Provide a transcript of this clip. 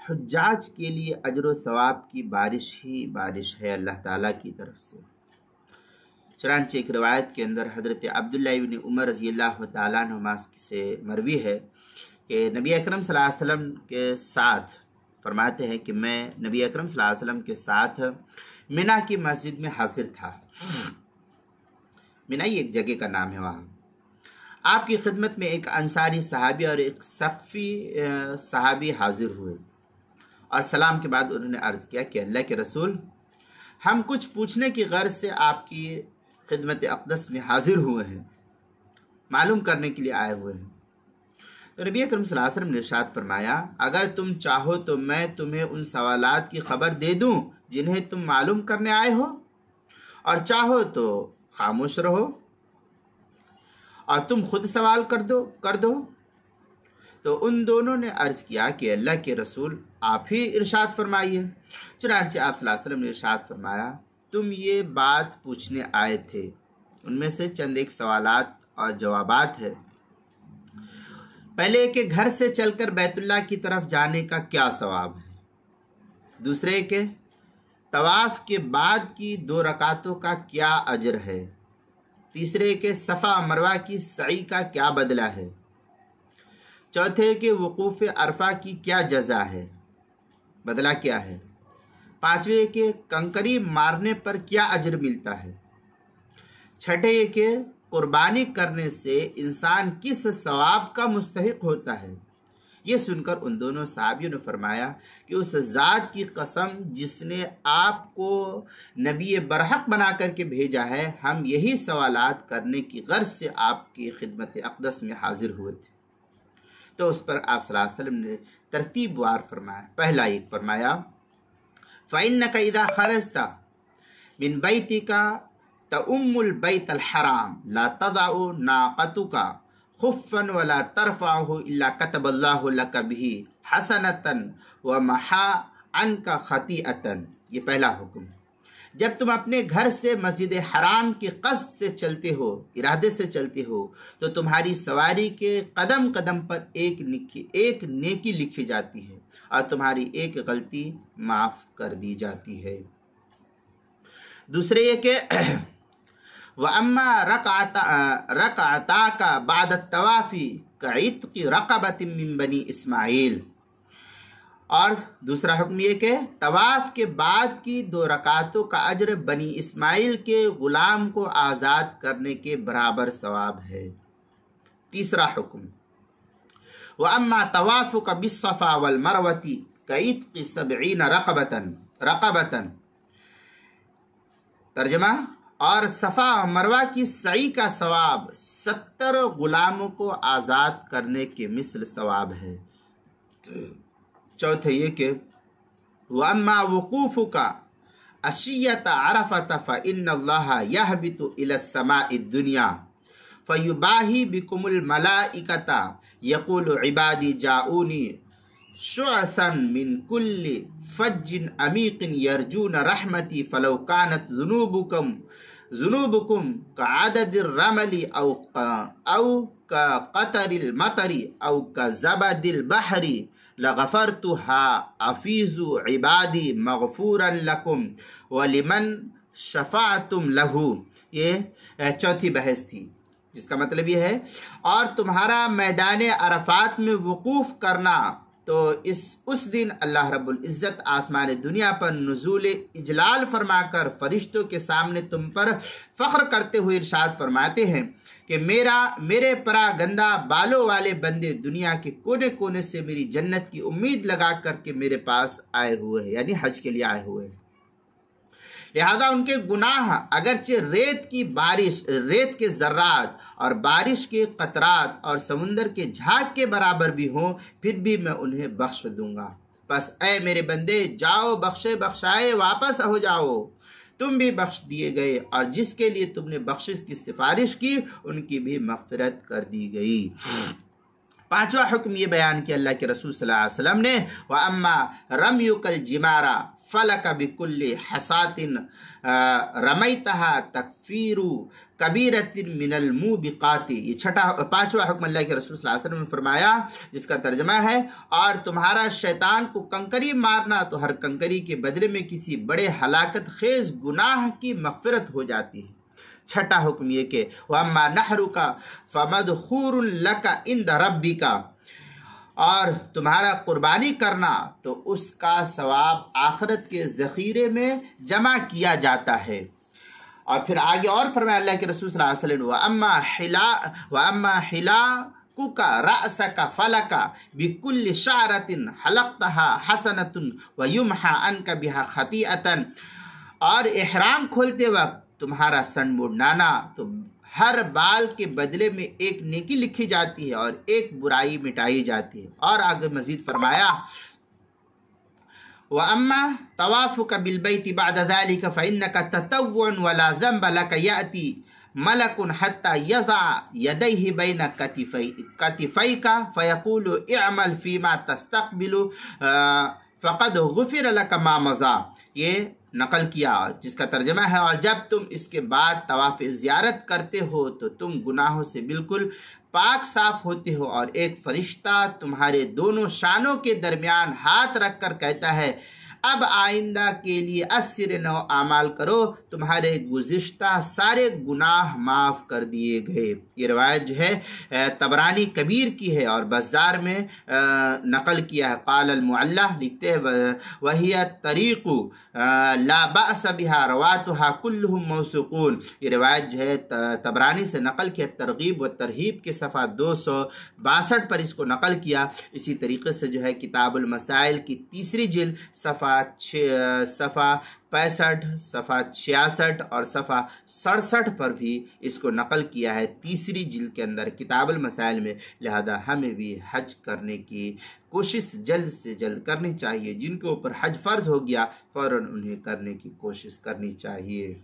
हुज्जाज के लिए अजर सवाब की बारिश ही बारिश है अल्लाह ताला की तरफ से। चुनांचे एक रिवायत के अंदर हज़रत अब्दुल्ला इब्न उमर रज़ी अल्लाह ताला अन्हुमा से मरवी है कि नबी अकरम सल्लल्लाहु अलैहि वसल्लम के साथ फरमाते हैं कि मैं नबी अकरम सल्लल्लाहु अलैहि वसल्लम के साथ मिना की मस्जिद में हाजिर था। मिना ही एक जगह का नाम है। वहाँ आपकी खिदमत में एक अंसारी सहाबी और एक सक़फ़ी सहाबी हाजिर हुए और सलाम के बाद उन्होंने अर्ज़ किया कि अल्लाह के रसूल, हम कुछ पूछने की गर्ज से आपकी खिदमत अक़दस में हाजिर हुए हैं, मालूम करने के लिए आए हुए हैं। तो नबी अकरम सल्लल्लाहु अलैहि वसल्लम ने इरशाद फरमाया, अगर तुम चाहो तो मैं तुम्हें उन सवालात की खबर दे दूं जिन्हें तुम मालूम करने आए हो, और चाहो तो खामोश रहो और तुम खुद सवाल कर दो। तो उन दोनों ने अर्ज किया कि अल्लाह के रसूल, आप ही इरशाद फरमाइए। चुनांचे आप सल्लल्लाहु अलैहि वसल्लम ने इरशाद फरमाया, तुम ये बात पूछने आए थे, उनमें से चंद एक सवालात और जवाबात है। पहले के घर से चलकर बैतुल्लाह की तरफ जाने का क्या सवाब है? दूसरे के तवाफ के बाद की 2 रकातों का क्या अजर है? तीसरे के सफ़ा मरवा की सई का क्या बदला है? चौथे के वकूफ़ अरफा की क्या जज़ा है, बदला क्या है? पांचवे के कंकरी मारने पर क्या अजर मिलता है? छठे के कुर्बानी करने से इंसान किस सवाब का मुस्तहिक होता है? ये सुनकर उन दोनों साहबियों ने फरमाया कि उस ज़ात की कसम जिसने आपको नबी बरहक बना करके भेजा है, हम यही सवालात करने की गर्ज से आपकी खिदमत अक़दस में हाजिर हुए थे। तो उस पर आप सल्लल्लाहु अलैहि वसल्लम ने तरतीब वार फरमाया। पहला एक फरमाया, फ़इन्नका इज़ा खरजता मिन बैतिका तउम्मुल बैतल हराम ला तदअु नाक़तुका खुफ़्फ़न वला तरफ़अहु इल्ला कतबल्लाहु लक बिही हसनतन व महा अनका खतीअतन। ये पहला हुक्म। जब तुम अपने घर से मस्जिद हराम की कस्द से चलते हो, इरादे से चलते हो, तो तुम्हारी सवारी के कदम कदम पर एक नेकी लिखी जाती है और तुम्हारी एक गलती माफ कर दी जाती है। दूसरे ये कि व अम्मा रकाता का बाद तवाफी का इत्क़ी रक़बतिन मिन बनी इस्माइल। और दूसरा हुक्म ये कि तवाफ के बाद की 2 रकातों का अजर बनी इस्माइल के गुलाम को आज़ाद करने के बराबर सवाब है। तीसरा हुक्म, व अम्मा तवाफ़ु का बिस्सफ़ा वल मरवती का इत्क़ी 70 रक़बतन। तर्जमा, और सफ़ा और मरवा की सई का सवाब 70 गुलामों को आज़ाद करने के मिस्ल सवाब है। चौथे ये कि वअम्मा वक़ूफ़ु का अशियत अरफ़त फ़इन्नल्लाह यहबितु इला समाइ दुनिया फ़युबाही बिकुमुल मलाइकता यक़ूलु इबादी जाऊनी शुअसन मिन कुल्ली फज्जिन अमीक़िन यरजून रहमती फ़लौ कानत ज़ुनूबुकुम कअददिर रमली औ कक़तरिल मतरी औ कज़बदिल बहरी लगफ़रतुहा अफ़ीज़ु इबादी मग़फ़ूरन लकुम वलिमन शफ़अतुम लहू। ये चौथी बहस थी, जिसका मतलब ये है, और तुम्हारा मैदान अरफात में वक़ूफ़ करना, तो उस दिन अल्लाह रब्बुल इज़्ज़त आसमान दुनिया पर नुज़ूल इजलाल फरमाकर फरिश्तों के सामने तुम पर फ़ख्र करते हुए इरशाद फरमाते हैं कि मेरे परागंदा बालों वाले बंदे दुनिया के कोने कोने से मेरी जन्नत की उम्मीद लगा करके मेरे पास आए हुए हैं, यानी हज के लिए आए हुए हैं। लिहाजा उनके गुनाह अगरचे रेत के ज़र्रात और बारिश के कतरात और समुंदर के झाग के बराबर भी हों, फिर भी मैं उन्हें बख्श दूंगा। बस ऐ मेरे बंदे, जाओ बख्शे बख्शाए वापस हो जाओ, तुम भी बख्श दिए गए और जिसके लिए तुमने बख्शिश की सिफारिश की उनकी भी मग़फ़िरत कर दी गई। पांचवा हुक्म ये बयान किया अल्लाह के रसूल सल्लल्लाहु अलैहि वसल्लम ने, व अम्मा रम्युकल जिमारा फलक बिकुल्ली हसातिन रमैतहा तकफीरु कबीरतिन मिनल मुबिकाती। ये पांचवा हुक्म अल्लाह के रसूल सल्लल्लाहु अलैहि वसल्लम ने फरमाया, जिसका तर्जमा है, और तुम्हारा शैतान को कंकरी मारना तो हर कंकरी के बदले में किसी बड़े हलाकत खेज गुनाह की मग़फ़िरत हो जाती है। छठा हुक्म ये कि वम्मा नहरुका फमदखूरुन लका इंद रब्बिका, और तुम्हारा कुर्बानी करना तो उसका सवाब आखिरत के ज़ख़ीरे में जमा किया जाता है। और फिर आगे और फरमाया अल्लाह के रसूल सल्लल्लाहु अलैहि वसल्लम, व अम्मा हिला कुका रअसका फलका बिकुल्लि शअरतिन हलक़तहा हसनतुन व युमहा अनका बिहा खतीअतन, और इहराम खोलते वक्त तुम्हारा सन मुड़ाना तो हर बाल के बदले में एक नेकी लिखी जाती है और एक बुराई मिटाई जाती है। और आगे मजीद फरमाया, व अम्मा तवाफुका बिल बैति बअद ज़ालिका फ़इन्नका ततव्वुन वला ज़ंब लका याती मलकुन हत्ता यज़ा यदैहि बैन कतिफ़ैका फ़यक़ूलु इअमल फ़ीमा तस्तक़बिलु फ़क़द गुफ़िर लका मा मज़ा। ये नकल किया, जिसका तर्जमा है, और जब तुम इसके बाद तवाफ़ ज़ियारत करते हो तो तुम गुनाहों से बिल्कुल पाक साफ होते हो, और एक फरिश्ता तुम्हारे दोनों शानों के दरमियान हाथ रखकर कहता है, अब आइंदा के लिए 80 आमाल करो, तुम्हारे गुज़िश्ता सारे गुनाह माफ़ कर दिए गए। ये रवायत जो है तबरानी कबीर की है और बज़ार में नकल किया है। क़ाल अल-मुअल्ला लिखते हैं, वहिया तरीक़ु ला बअस बिहा रवातुहा कुल्लुहुम मौसूक़ून। ये रवायत जो है तबरानी से नकल किया, तरग़ीब व तरहीब के सफ़ा 262 पर इसको नकल किया। इसी तरीक़े से जो है किताबुल मसाइल की तीसरी जिल्द सफ़ा 65, सफ़ा 66 और सफ़ा 67 पर भी इसको नकल किया है, तीसरी जिल्द के अंदर किताबुल मसाइल में। लिहाजा हमें भी हज करने की कोशिश जल्द से जल्द करनी चाहिए। जिनके ऊपर हज फ़र्ज़ हो गया फ़ौरन उन्हें करने की कोशिश करनी चाहिए।